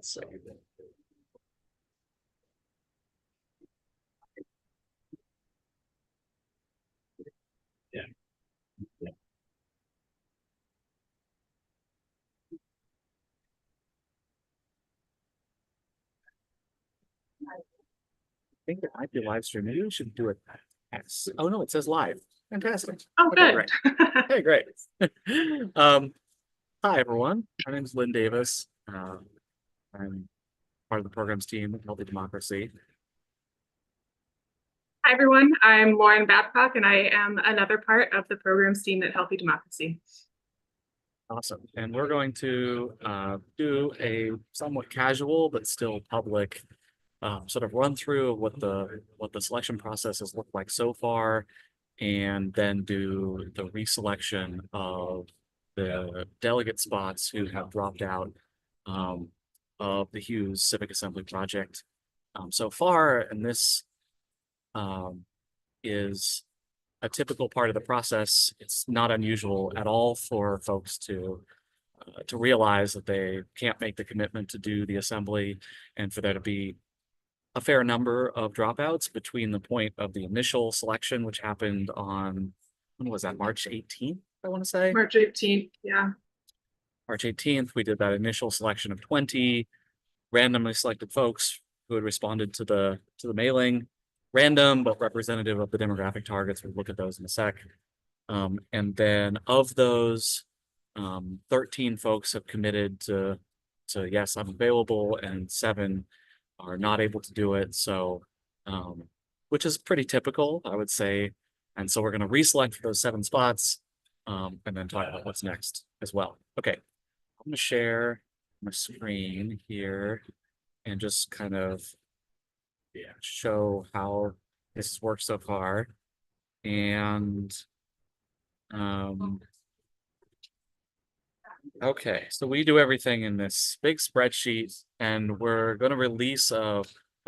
So yeah. Yeah. I think it might be live stream. Maybe we should do it. Oh no, it says live. Fantastic. Oh, Okay, good. great. Hey, great. Hi everyone. My name is Lynn Davis. I'm part of the programs team at Healthy Democracy. Hi, everyone. I'm Lauren Babcock, and I am another part of the programs team at Healthy Democracy. Awesome. And we're going to do a somewhat casual but still public sort of run through of what the selection process has looked like so far, and then do the reselection of the delegate spots who have dropped out um, of the Hughes Civic Assembly project so far. And this um, is a typical part of the process. It's not unusual at all for folks to realize that they can't make the commitment to do the assembly, and for there to be a fair number of dropouts between the point of the initial selection, which happened on, when was that, March 18th, I want to say? March 18th, yeah. March 18th, we did that initial selection of 20 randomly selected folks who had responded to the mailing. Random, but representative of the demographic targets. We'll look at those in a sec. And then of those, 13 folks have committed to yes, I'm available, and 7 are not able to do it. So, which is pretty typical, I would say. And so we're going to reselect for those 7 spots, and then talk about what's next as well. Okay, I'm going to share my screen here and just kind of show how this has worked so far. And okay, so we do everything in this big spreadsheet, and we're going to release a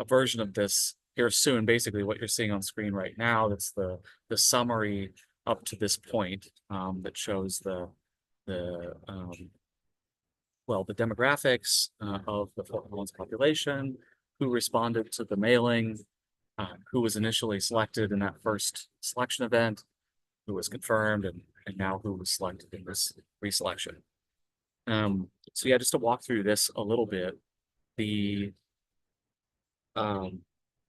version of this here soon. Basically, what you're seeing on screen right now, that's the summary up to this point, that shows the well, the demographics of the Fort Collins population, who responded to the mailing, who was initially selected in that first selection event, who was confirmed, and now who was selected in this reselection. So yeah, just to walk through this a little bit, the you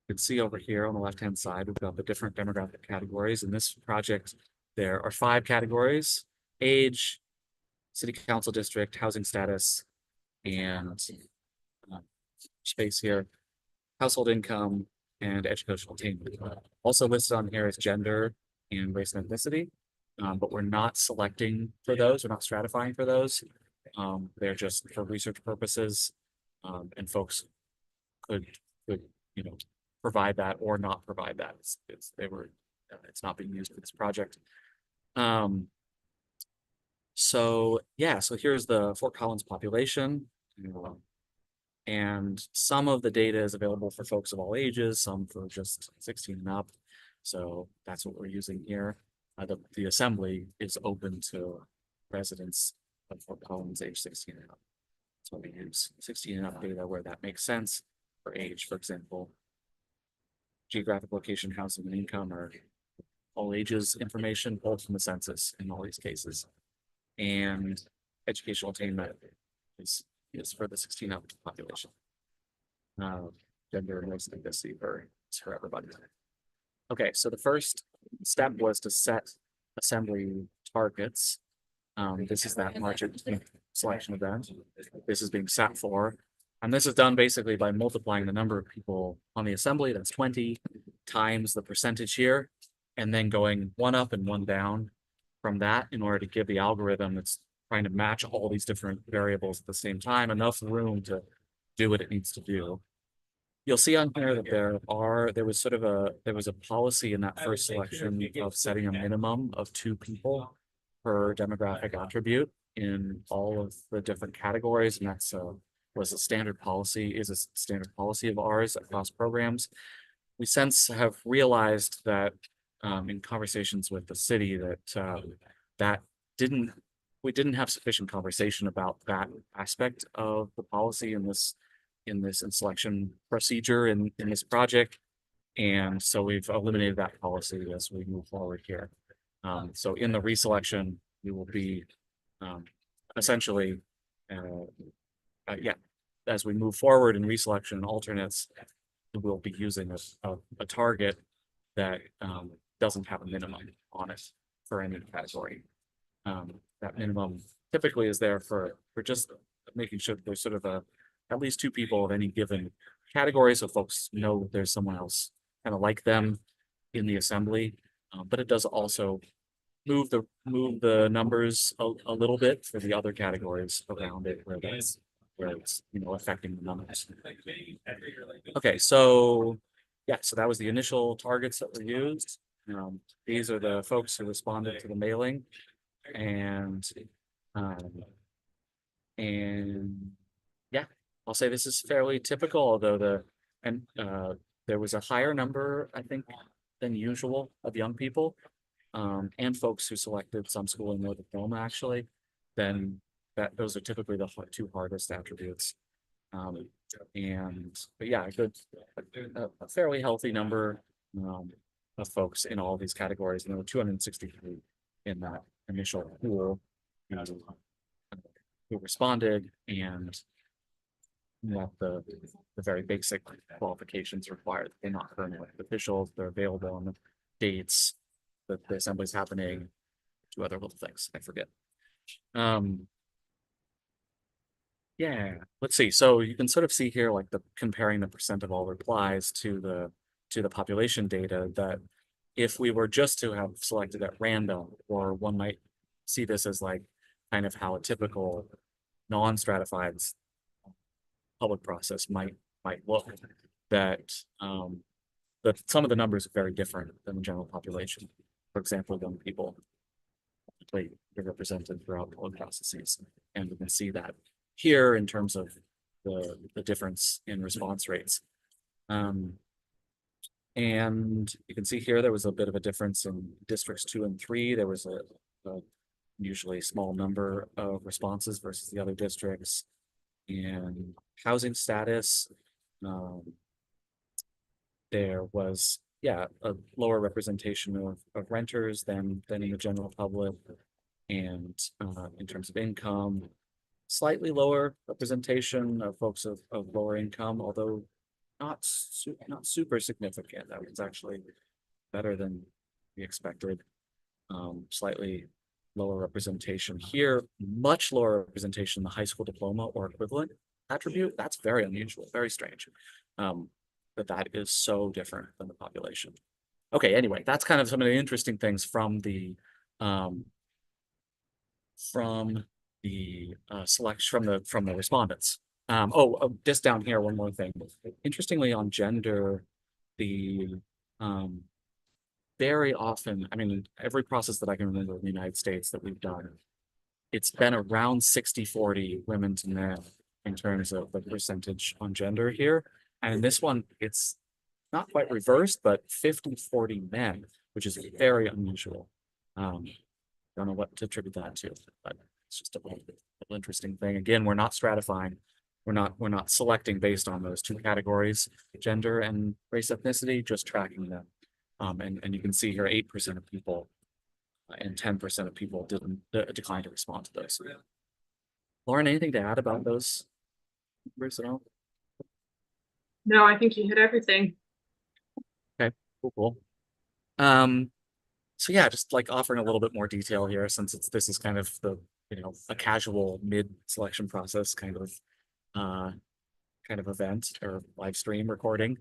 can see over here on the left-hand side, we've got the different demographic categories. In this project, there are 5 categories: age, city council district, housing status, and space here, household income, and educational attainment. Also listed on here is gender and race and ethnicity, but we're not selecting for those. We're not stratifying for those. They're just for research purposes, and folks could you know, provide that or not provide that. It's not being used for this project. So yeah, so here's the Fort Collins population. And some of the data is available for folks of all ages, some for just 16 and up. So that's what we're using here. The assembly is open to residents of Fort Collins age 16 and up. So we use 16 and up data where that makes sense. For age, for example, geographic location, housing, and income are all ages information pulled from the census in all these cases. And educational attainment is for the 16 up population. Gender and race and ethnicity for everybody. Okay, so the first step was to set assembly targets. This is that March 18th selection event. This is being set for, and this is done basically by multiplying the number of people on the assembly, that's 20, times the percentage here, and then going 1 up and 1 down from that in order to give the algorithm that's trying to match all these different variables at the same time enough room to do what it needs to do. You'll see on here that there was a policy in that first selection of setting a minimum of 2 people per demographic attribute in all of the different categories, and that's is a standard policy of ours across programs. We since have realized that in conversations with the city that we didn't have sufficient conversation about that aspect of the policy in this in selection procedure in this project. And so we've eliminated that policy as we move forward here. So in the reselection, we will be essentially, yeah, as we move forward in reselection and alternates, we'll be using a target that doesn't have a minimum on it for any category. That minimum typically is there for just making sure that there's sort of at least two people of any given category, so folks know that there's someone else kind of like them in the assembly. But it does also move the numbers a little bit for the other categories around it where it's affecting the numbers. Okay, so yeah, so that was the initial targets that were used. These are the folks who responded to the mailing, and um, and yeah, I'll say this is fairly typical, although there was a higher number, I think, than usual of young people and folks who selected some schooling or diploma actually. Then those are typically the two hardest attributes. But yeah, a fairly healthy number of folks in all these categories. And there were 263 in that initial pool who responded, and that the very basic qualifications required. They're not current elected officials, they're available on the dates that the assembly is happening, two other little things I forget. Yeah, let's see. So you can sort of see here, like comparing the percent of all replies to the population data, that if we were just to have selected at random, or one might see this as like kind of how a typical non-stratified public process might look, that some of the numbers are very different than the general population. For example, young people are represented throughout public processes, and we can see that here in terms of the difference in response rates. And you can see here there was a bit of a difference in districts 2 and 3. There was a usually small number of responses versus the other districts. And housing status, there was, yeah, a lower representation of renters than in the general public. And in terms of income, slightly lower representation of folks of lower income, although not super significant. That was actually better than we expected. Slightly lower representation here, much lower representation in the high school diploma or equivalent attribute. That's very unusual, very strange. But that is so different than the population. Okay, anyway, that's kind of some of the interesting things from the selection from the respondents. Just down here, one more thing. Interestingly, on gender, the very often, I mean, every process that I can remember in the United States that we've done, it's been around 60-40 women to men in terms of the percentage on gender here. And in this one, it's not quite reversed, but 50-40 men, which is very unusual. Don't know what to attribute that to, but it's just a little interesting thing. Again, we're not stratifying. We're not selecting based on those two categories, gender and race ethnicity, just tracking them. And you can see here 8% of people and 10% of people didn't decline to respond to those. Lauren, anything to add about those numbers at all? No, I think you hit everything. Okay, cool. So yeah, just like offering a little bit more detail here, since this is kind of the a casual mid-selection process kind of event or live stream recording.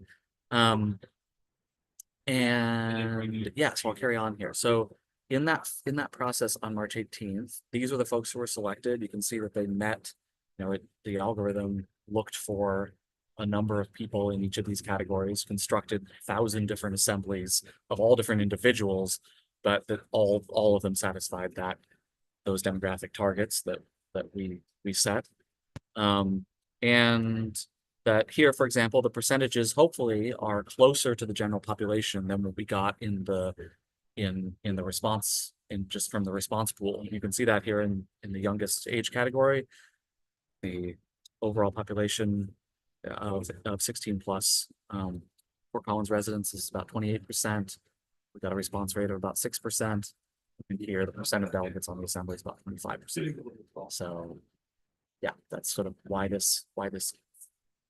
And yeah, so I'll carry on here. So in that process on March 18th, these are the folks who were selected. You can see that they met, the algorithm looked for a number of people in each of these categories, constructed 1,000 different assemblies of all different individuals, but that all of them satisfied those demographic targets that we set. And that here, for example, the percentages hopefully are closer to the general population than what we got in the response, just from the response pool. You can see that here in the youngest age category. The overall population of 16 plus. Fort Collins residents is about 28%. We got a response rate of about 6%. And here, the percent of delegates on the assembly is about 25%. So, yeah, that's sort of why this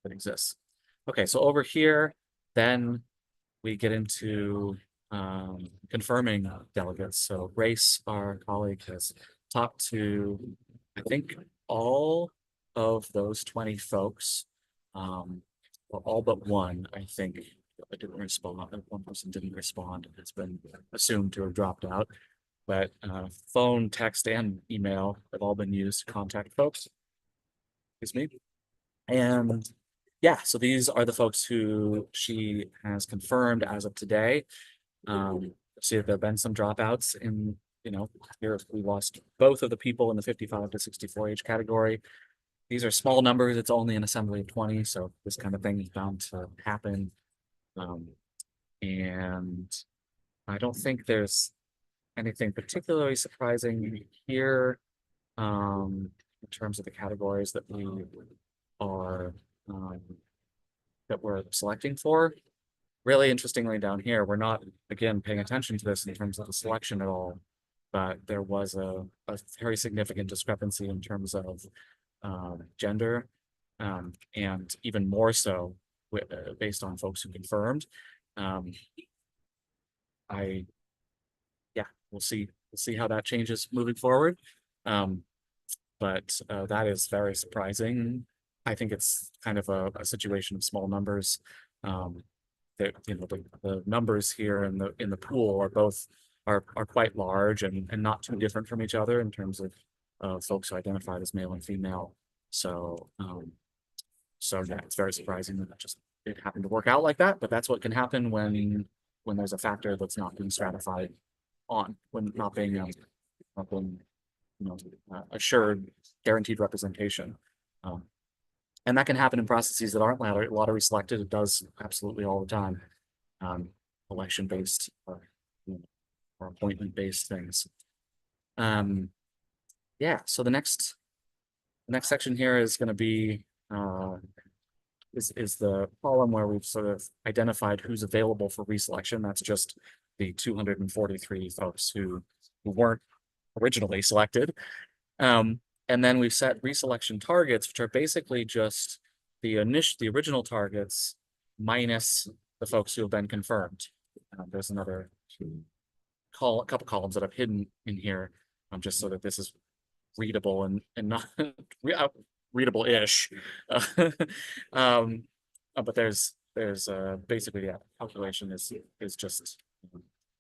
exists. Okay, so over here, then we get into confirming delegates. So Grace, our colleague, has talked to, I think, all of those 20 folks, well, all but one, I think, didn't respond. One person didn't respond. It's been assumed to have dropped out. But phone, text, and email have all been used to contact folks. Excuse me. And yeah, so these are the folks who she has confirmed as of today. See that there have been some dropouts in, here we lost both of the people in the 55 to 64 age category. These are small numbers. It's only an assembly of 20, so this kind of thing is bound to happen. And I don't think there's anything particularly surprising here in terms of the categories that we are that we're selecting for. Really interestingly, down here, we're not, again, paying attention to this in terms of the selection at all, but there was a very significant discrepancy in terms of gender, and even more so based on folks who confirmed. Yeah, we'll see how that changes moving forward. But that is very surprising. I think it's kind of a situation of small numbers. That the numbers here in the pool are both are quite large and not too different from each other in terms of folks who identified as male and female. So yeah, it's very surprising that it happened to work out like that. But that's what can happen when there's a factor that's not being stratified on, when not being assured guaranteed representation. And that can happen in processes that aren't lottery selected. It does absolutely all the time. Election based or appointment based things. Yeah, so the next section here is going to be is the column where we've sort of identified who's available for reselection. That's just the 243 folks who weren't originally selected. And then we've set reselection targets, which are basically just the original targets minus the folks who have been confirmed. There's another couple columns that I've hidden in here, just so that this is readable and not readable-ish. But there's basically, yeah, calculation is just,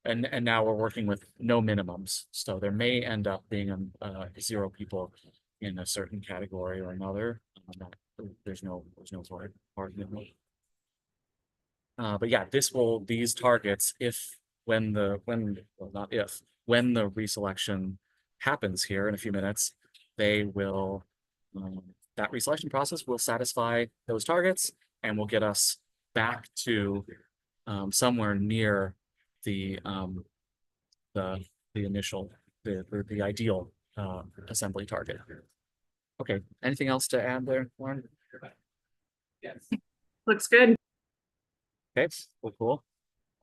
and now we're working with no minimums, so there may end up being 0 people in a certain category or another. There's no hard minimum. But yeah, these targets, when the reselection happens here in a few minutes, they will that reselection process will satisfy those targets and will get us back to somewhere near the initial the ideal assembly target. Okay, anything else to add there, Lauren? Looks good. Okay, cool.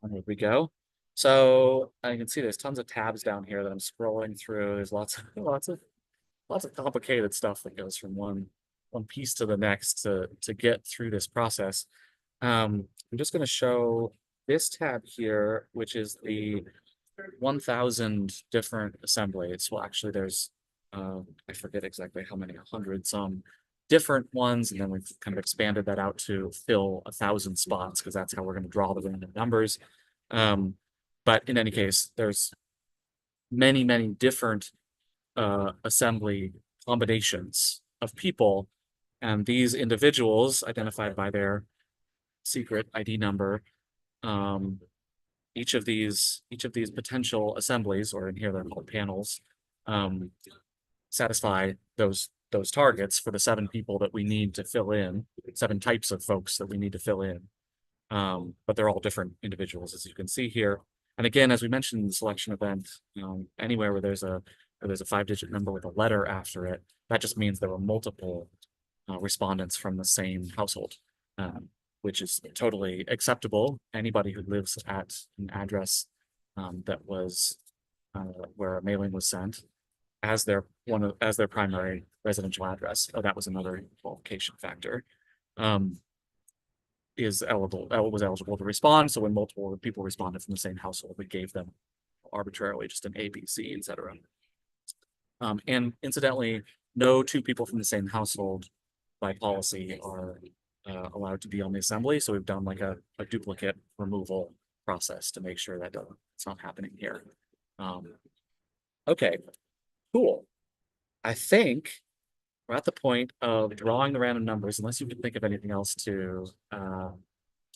Here we go. So you can see there's tons of tabs down here that I'm scrolling through. There's lots of complicated stuff that goes from one piece to the next to get through this process. I'm just going to show this tab here, which is the 1,000 different assemblies. Well, actually, there's I forget exactly how many, 100 some different ones, and then we've kind of expanded that out to fill 1,000 spots because that's how we're going to draw the random numbers. But in any case, there's many different assembly combinations of people, and these individuals identified by their secret ID number. Each of these potential assemblies, or in here they're called panels, satisfy those targets for the 7 people that we need to fill in, 7 types of folks that we need to fill in. But they're all different individuals, as you can see here. And again, as we mentioned in the selection event, anywhere where there's a 5-digit number with a letter after it, that just means there were multiple respondents from the same household. which is totally acceptable. Anybody who lives at an address that was where a mailing was sent as their primary residential address. Oh, that was another qualification factor. Was eligible to respond. So when multiple people responded from the same household, we gave them arbitrarily just an A, B, C, etc. And incidentally, no two people from the same household by policy are allowed to be on the assembly. So we've done like a duplicate removal process to make sure that it's not happening here. Okay, cool. I think we're at the point of drawing the random numbers, unless you can think of anything else to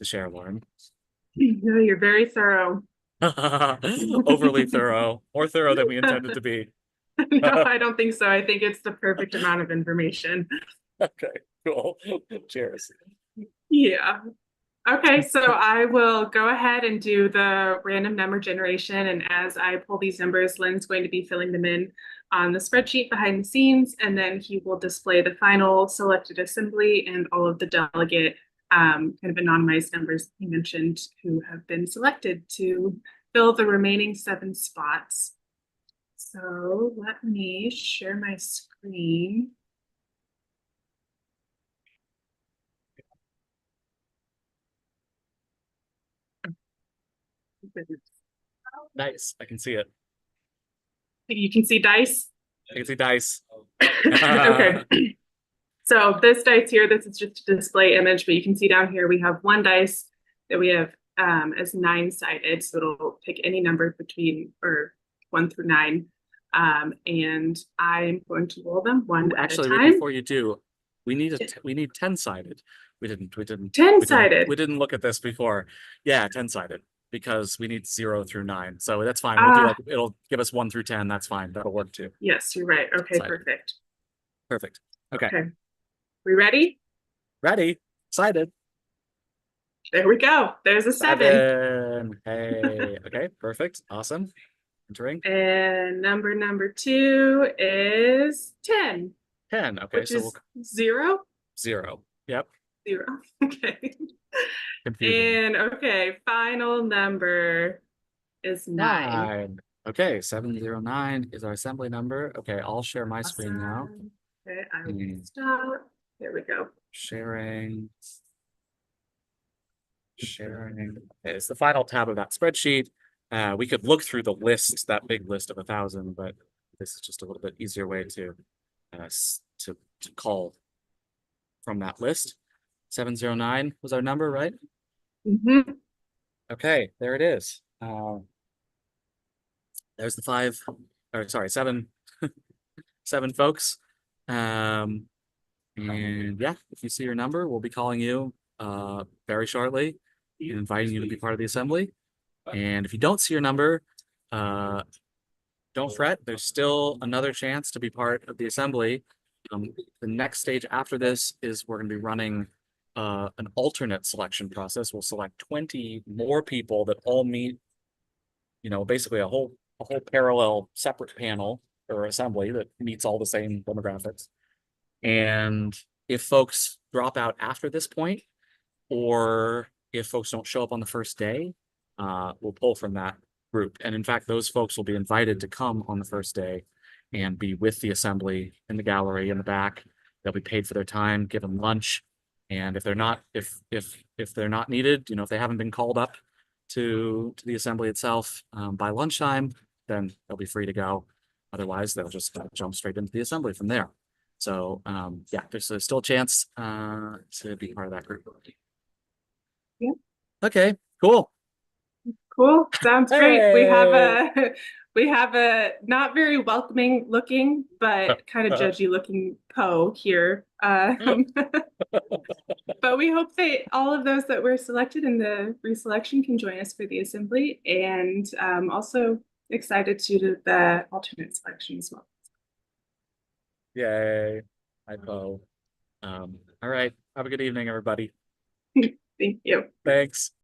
share, Lauren. No, you're very thorough. Overly thorough, more thorough than we intended to be. No, I don't think so. I think it's the perfect amount of information. Okay, cool. Cheers. Yeah. Okay, so I will go ahead and do the random number generation. And as I pull these numbers, Lynn's going to be filling them in on the spreadsheet behind the scenes, and then he will display the final selected assembly and all of the delegate kind of anonymized numbers he mentioned who have been selected to fill the remaining 7 spots. So let me share my screen. Nice. I can see it. You can see dice. I can see dice. Okay. So this dice here, this is just a display image, but you can see down here we have one dice that we have as 9-sided. So it'll pick any number between or 1 through 9. And I'm going to roll them one at a Actually, time. before you do, we need 10-sided. We didn't 10-sided. we didn't look at this before. Yeah, 10-sided, because we need 0 through 9. So that's fine. We'll do like, it'll give us 1 through 10. That's fine. That'll work too. Yes, you're right. Okay, Sided. perfect. Perfect. Okay. We ready? Ready. Sided. There we go. There's a 7. Hey. Okay, perfect. Awesome. Entering. And number 2 is 10. 10. Okay, Which so is 0? 0. Yep. 0. Okay. Confusing. And okay, final number is 9. 9. Okay, 709 is our assembly number. Okay, I'll share my screen now. Okay, I will stop. There we go. Sharing. Okay, it's the final tab of that spreadsheet. We could look through the list, that big list of 1,000, but this is just a little bit easier way to call from that list. 709 was our number, right? Mm-hmm. Okay, there it is. There's the 7 7 folks. And yeah, if you see your number, we'll be calling you very shortly and inviting you to be part of the assembly. And if you don't see your number, don't fret. There's still another chance to be part of the assembly. The next stage after this is we're going to be running an alternate selection process. We'll select 20 more people that all meet, basically a whole parallel separate panel or assembly that meets all the same demographics. And if folks drop out after this point, or if folks don't show up on the first day, we'll pull from that group. And in fact, those folks will be invited to come on the first day and be with the assembly in the gallery in the back. They'll be paid for their time, give them lunch. And if they're not, if they're not needed, if they haven't been called up to the assembly itself by lunchtime, then they'll be free to go. Otherwise, they'll just jump straight into the assembly from there. So yeah, there's still a chance to be part of that group. Yeah. Okay, cool. Cool. Sounds great. Hey! We have a not very welcoming looking, but kind of judgy looking Poe here. But we hope that all of those that were selected in the reselection can join us for the assembly, and also excited to do the alternate selection as well. Yay. Hi, Poe. All right. Have a good evening, everybody. Thank you. Thanks.